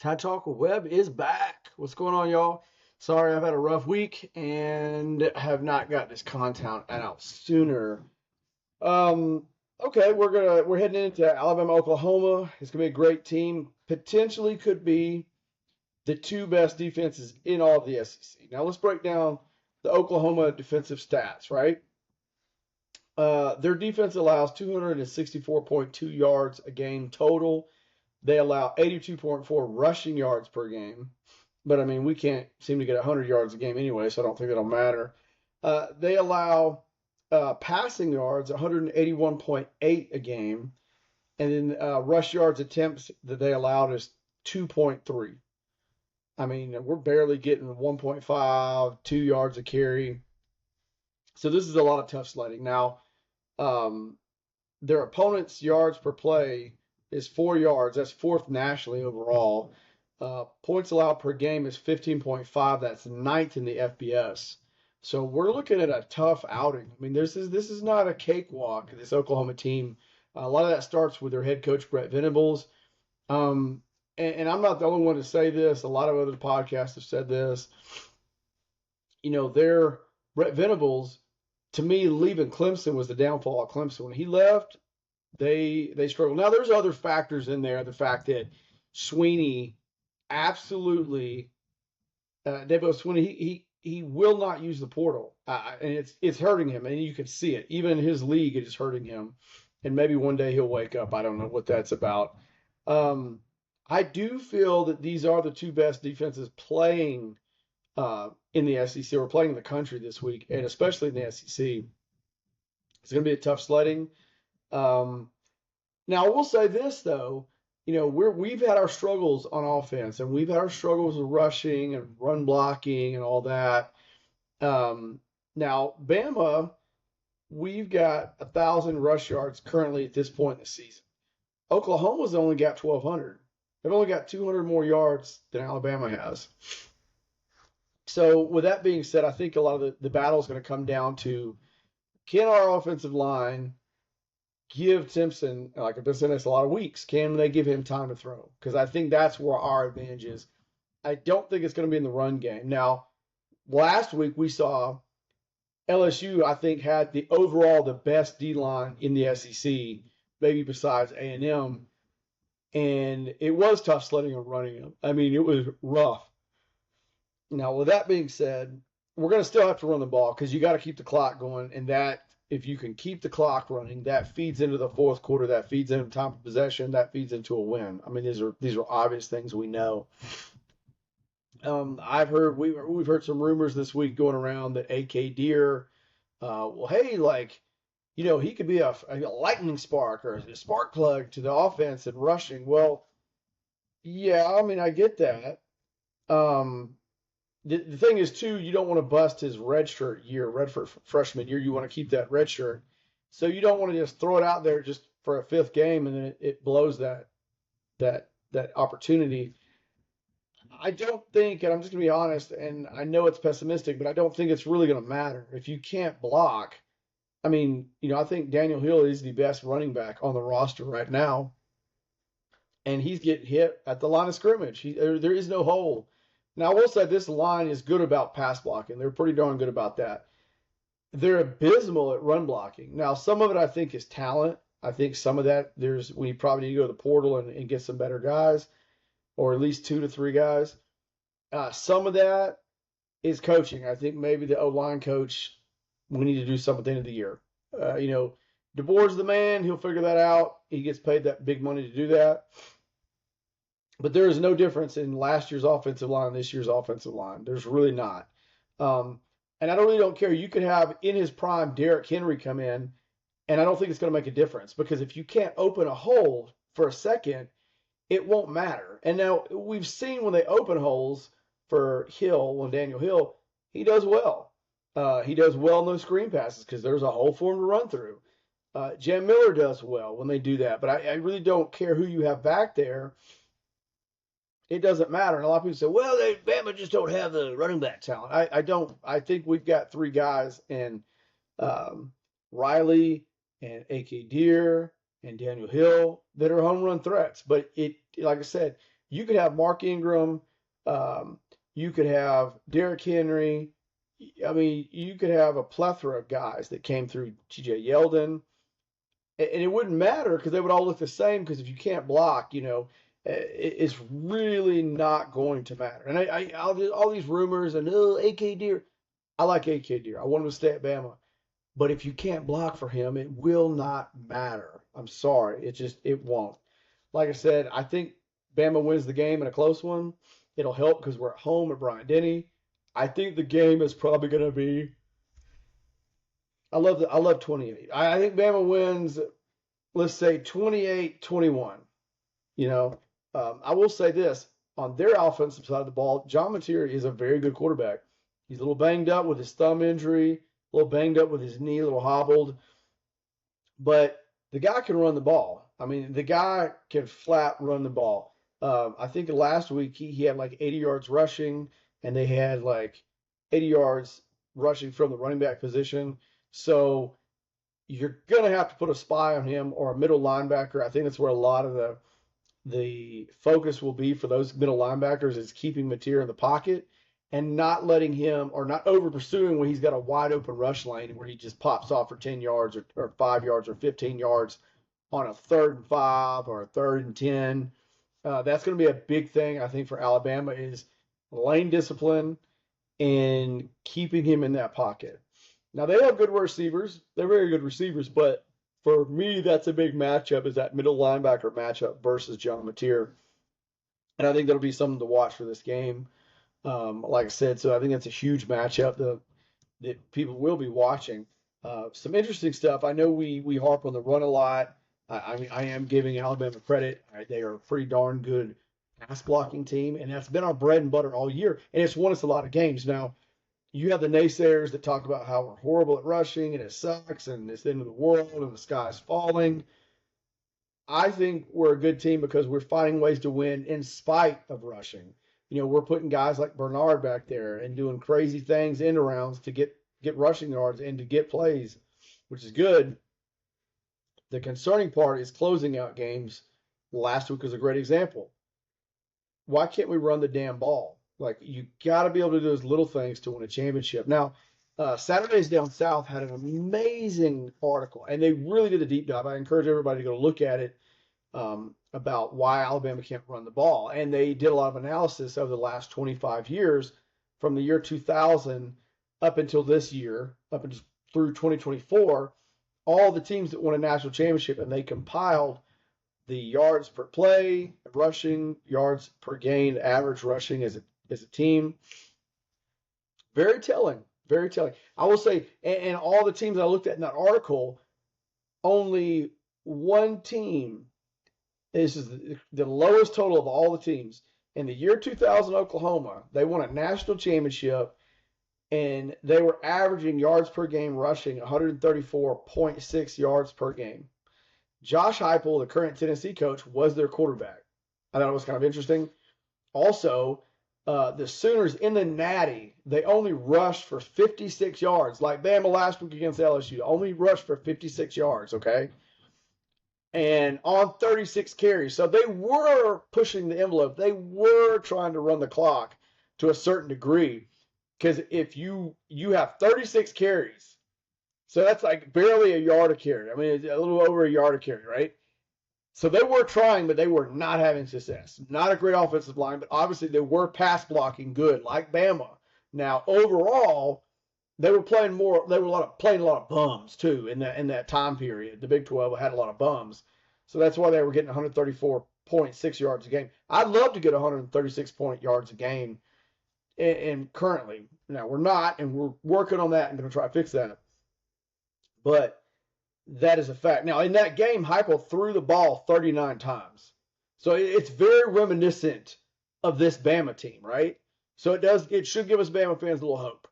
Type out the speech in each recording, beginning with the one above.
Tide Talk with Webb is back. What's going on, y'all? Sorry, I've had a rough week and have not got this content out sooner. Um, okay, we're heading into Alabama, Oklahoma. It's gonna be a great team. Potentially could be the two best defenses in all of the SEC. Now let's break down the Oklahoma defensive stats, right? Their defense allows 264.2 yards a game total. They allow 82.4 rushing yards per game. But I mean, we can't seem to get 100 yards a game anyway, so I don't think that'll matter. They allow passing yards 181.8 a game, and then rush yards attempts that they allowed is 2.3. I mean, we're barely getting 1.5, 2 yards a carry. So this is a lot of tough sledding. Now, um, their opponent's yards per play is 4 yards. That's fourth nationally overall. Points allowed per game is 15.5. That's ninth in the FBS. So we're looking at a tough outing. I mean, this is not a cakewalk. This Oklahoma team. A lot of that starts with their head coach Brett Venables. And I'm not the only one to say this. A lot of other podcasts have said this. Their Brett Venables, to me, leaving Clemson was the downfall of Clemson. When he left, they struggled. Now there's other factors in there. The fact that Sweeney absolutely Dabo Swinney, he will not use the portal, and it's hurting him, and you can see it. Even in his league, it is hurting him. And maybe one day he'll wake up. I don't know what that's about. I do feel that these are the two best defenses playing in the SEC or playing in the country this week, and especially in the SEC. It's going to be a tough sledding. Now I will say this though, we've had our struggles on offense, and we've had our struggles with rushing and run blocking and all that. Now Bama, we've got 1,000 rush yards currently at this point in the season. Oklahoma's only got 1,200. They've only got 200 more yards than Alabama has. So with that being said, I think a lot of the battle is going to come down to, can our offensive line give Simpson, like if it's in us a lot of weeks, can they give him time to throw? Because I think that's where our advantage is. I don't think it's going to be in the run game. Now, last week we saw LSU, I think, had the best D line in the SEC, maybe besides A&M, and it was tough sledding and running them. I mean, it was rough. Now, with that being said, we're going to still have to run the ball because you got to keep the clock going, and that if you can keep the clock running, that feeds into the fourth quarter, that feeds into time of possession, that feeds into a win. I mean, these are obvious things we know. We've heard some rumors this week going around that AK Deer, well, hey, like, he could be a lightning spark or a spark plug to the offense and rushing. Well, yeah, I mean, I get that. Um, the thing is, too, you don't want to bust his redshirt freshman year. You want to keep that red shirt. So you don't want to just throw it out there just for a fifth game and then it blows that opportunity. I don't think, and I'm just going to be honest, and I know it's pessimistic, but I don't think it's really going to matter. If you can't block, I mean, I think Daniel Hill is the best running back on the roster right now, and he's getting hit at the line of scrimmage. There is no hole. Now, I will say this line is good about pass blocking. They're pretty darn good about that. They're abysmal at run blocking. Now, some of it I think is talent. I think some of that we probably need to go to the portal and get some better guys, or at least 2 to 3 guys. Some of that is coaching. I think maybe the O-line coach, we need to do something at the end of the year. DeBoer's the man. He'll figure that out. He gets paid that big money to do that. But there is no difference in last year's offensive line and this year's offensive line. There's really not. And I really don't care. You could have in his prime Derrick Henry come in, and I don't think it's going to make a difference because if you can't open a hole for a second, it won't matter. And now we've seen when they open holes for Daniel Hill, he does well. He does well in those screen passes because there's a hole for him to run through. Jam Miller does well when they do that. But I really don't care who you have back there. It doesn't matter. And a lot of people say, well, Bama just don't have the running back talent. I don't. I think we've got 3 guys in Riley and AK Deer and Daniel Hill that are home run threats. But like I said, you could have Mark Ingram, um, you could have Derrick Henry. I mean, you could have a plethora of guys that came through, TJ Yeldon, and it wouldn't matter because they would all look the same. Because if you can't block, it's really not going to matter. And all these rumors and AK Deer, I like AK Deer. I want him to stay at Bama. But if you can't block for him, it will not matter. I'm sorry. It won't. Like I said, I think Bama wins the game in a close one. It'll help because we're at home at Bryant-Denny. I think the game is probably going to be. I love 28. I think Bama wins. Let's say 28-21. I will say this on their offensive side of the ball. John Mateer is a very good quarterback. He's a little banged up with his thumb injury, a little banged up with his knee, a little hobbled, but the guy can run the ball. I mean, the guy can flat run the ball. I think last week he had like 80 yards rushing, and they had like 80 yards rushing from the running back position. So you're going to have to put a spy on him or a middle linebacker. I think that's where a lot of the focus will be for those middle linebackers is keeping Mateer in the pocket and not letting him or not over pursuing when he's got a wide open rush lane where he just pops off for 10 yards or 5 yards or 15 yards on a 3rd and 5 or a 3rd and 10. That's going to be a big thing, I think, for Alabama is lane discipline and keeping him in that pocket. Now, they have good receivers. They're very good receivers, but for me, that's a big matchup is that middle linebacker matchup versus John Mateer. And I think that'll be something to watch for this game. Like I said, so I think that's a huge matchup that people will be watching. Some interesting stuff. I know we harp on the run a lot. I mean, I am giving Alabama credit. They are a pretty darn good pass blocking team, and that's been our bread and butter all year. And it's won us a lot of games. Now, you have the naysayers that talk about how we're horrible at rushing and it sucks and it's the end of the world and the sky's falling. I think we're a good team because we're finding ways to win in spite of rushing. We're putting guys like Bernard back there and doing crazy things end arounds to get rushing yards and to get plays, which is good. The concerning part is closing out games. Last week was a great example. Why can't we run the damn ball? Like, you got to be able to do those little things to win a championship. Now, Saturdays Down South had an amazing article, and they really did a deep dive. I encourage everybody to go look at it about why Alabama can't run the ball. And they did a lot of analysis over the last 25 years from the year 2000 up until this year, up until through 2024, all the teams that won a national championship, and they compiled the yards per play, rushing, yards per gain, average rushing as a team. Very telling. Very telling. I will say, and all the teams I looked at in that article, only one team, this is the lowest total of all the teams. In the year 2000, Oklahoma, they won a national championship, and they were averaging yards per game rushing 134.6 yards per game. Josh Heupel, the current Tennessee coach, was their quarterback. I thought it was kind of interesting. Also, the Sooners in the Natty, they only rushed for 56 yards. Like Bama last week against LSU, only rushed for 56 yards, okay? And on 36 carries. So they were pushing the envelope. They were trying to run the clock to a certain degree. Because if you have 36 carries, so that's like barely a yard a carry. I mean, a little over a yard a carry, right? So they were trying, but they were not having success. Not a great offensive line, but obviously they were pass blocking good, like Bama. Now, overall, they were playing more. They were playing a lot of bums too in that time period. The Big 12 had a lot of bums, so that's why they were getting 134.6 yards a game. I'd love to get 136 yards a game, and currently, now we're not, and we're working on that and going to try to fix that. But that is a fact. Now, in that game, Heupel threw the ball 39 times. So it's very reminiscent of this Bama team, right? So it should give us Bama fans a little hope.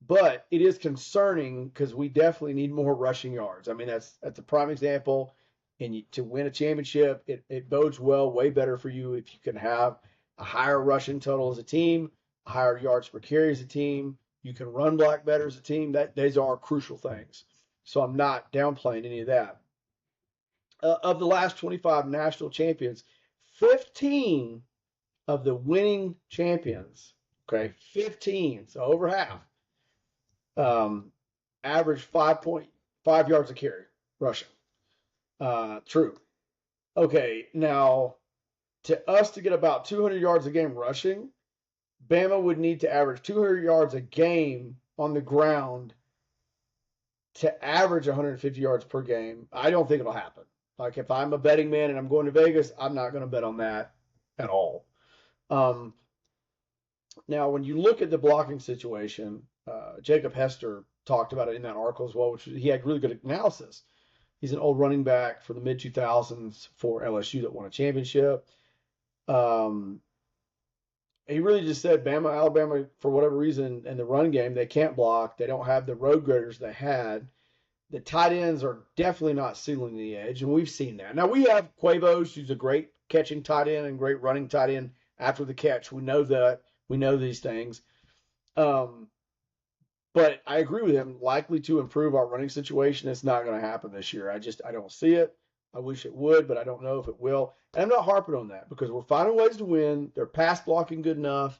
But it is concerning because we definitely need more rushing yards. I mean, that's a prime example. And to win a championship, it bodes well, way better for you if you can have a higher rushing total as a team, higher yards per carry as a team. You can run block better as a team. Those are crucial things. So I'm not downplaying any of that. Of the last 25 national champions, 15 of the winning champions, okay, 15, so over half, um, average 5.5 yards a carry rushing. True. Okay, now to us to get about 200 yards a game rushing, Bama would need to average 200 yards a game on the ground to average 150 yards per game. I don't think it'll happen. Like if I'm a betting man and I'm going to Vegas, I'm not going to bet on that at all. Um, Now, when you look at the blocking situation, Jacob Hester talked about it in that article as well, which he had really good analysis. He's an old running back for the mid 2000s for LSU that won a championship. Um, he really just said Bama, Alabama, for whatever reason, in the run game, they can't block. They don't have the road graders they had. The tight ends are definitely not sealing the edge, and we've seen that. Now, we have Quavos, who's a great catching tight end and great running tight end after the catch. We know that. We know these things. Um, but I agree with him. Likely to improve our running situation. It's not going to happen this year. I don't see it. I wish it would, but I don't know if it will. And I'm not harping on that because we're finding ways to win. They're pass blocking good enough.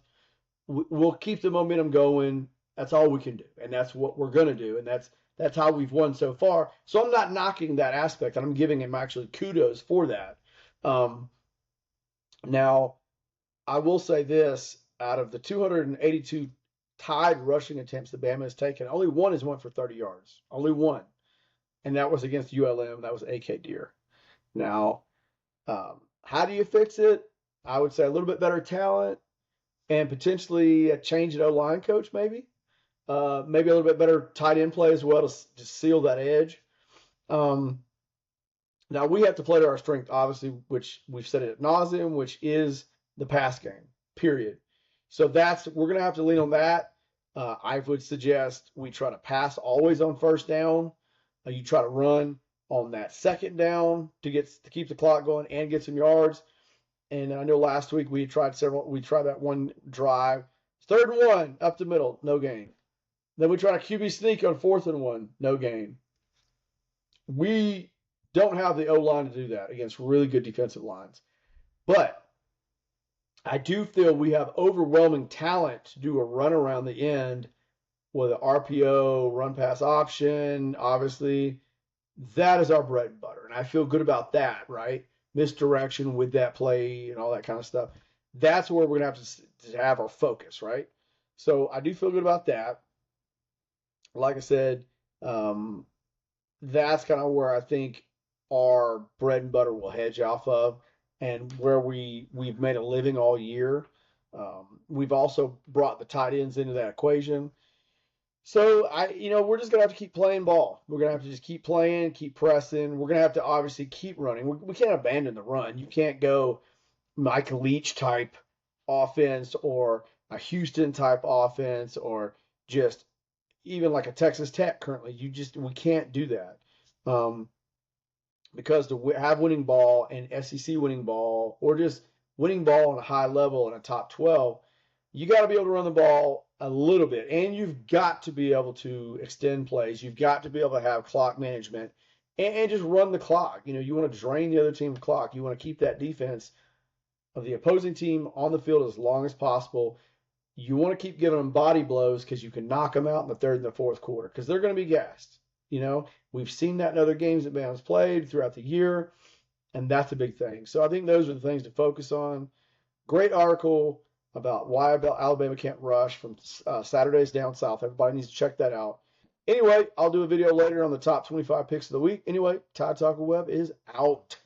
We'll keep the momentum going. That's all we can do, and that's what we're going to do, and that's how we've won so far. So I'm not knocking that aspect, and I'm giving him actually kudos for that. Um, Now, I will say this: out of the 282 tied rushing attempts that Bama has taken, only one has went for 30 yards. Only one. And that was against ULM. That was AK Deer. Now, how do you fix it? I would say a little bit better talent and potentially a change at O-line coach, maybe. Maybe a little bit better tight end play as well to seal that edge. Um, Now, we have to play to our strength, obviously, which we've said it ad nauseum, which is the pass game, period. So we're going to have to lean on that. I would suggest we try to pass always on first down. You try to run on that second down to keep the clock going and get some yards. And I know last week we tried that one drive. 3rd and 1, up the middle, no gain. Then we tried a QB sneak on 4th and 1, no gain. We don't have the O-line to do that against really good defensive lines. But I do feel we have overwhelming talent to do a run around the end with an RPO, run pass option, obviously. That is our bread and butter. And I feel good about that, right? Misdirection with that play and all that kind of stuff. That's where we're going to have to have our focus, right? So I do feel good about that. Like I said, that's kind of where I think our bread and butter will hedge off of and where we've made a living all year. We've also brought the tight ends into that equation. So we're just gonna have to keep playing ball. We're gonna have to just keep playing, keep pressing. We're gonna have to obviously keep running. We can't abandon the run. You can't go Micah Leach type offense or a Houston type offense or just even like a Texas Tech currently. We can't do that. Because to have winning ball and SEC winning ball or just winning ball on a high level in a top 12, you got to be able to run the ball a little bit. And you've got to be able to extend plays. You've got to be able to have clock management and just run the clock. You want to drain the other team's clock. You want to keep that defense of the opposing team on the field as long as possible. You want to keep giving them body blows because you can knock them out in the 3rd and the 4th quarter because they're going to be gassed. We've seen that in other games that Bama's played throughout the year, and that's a big thing. So I think those are the things to focus on. Great article about why Alabama can't rush from Saturdays Down South. Everybody needs to check that out. Anyway, I'll do a video later on the top 25 picks of the week. Anyway, Tide Taco Web is out.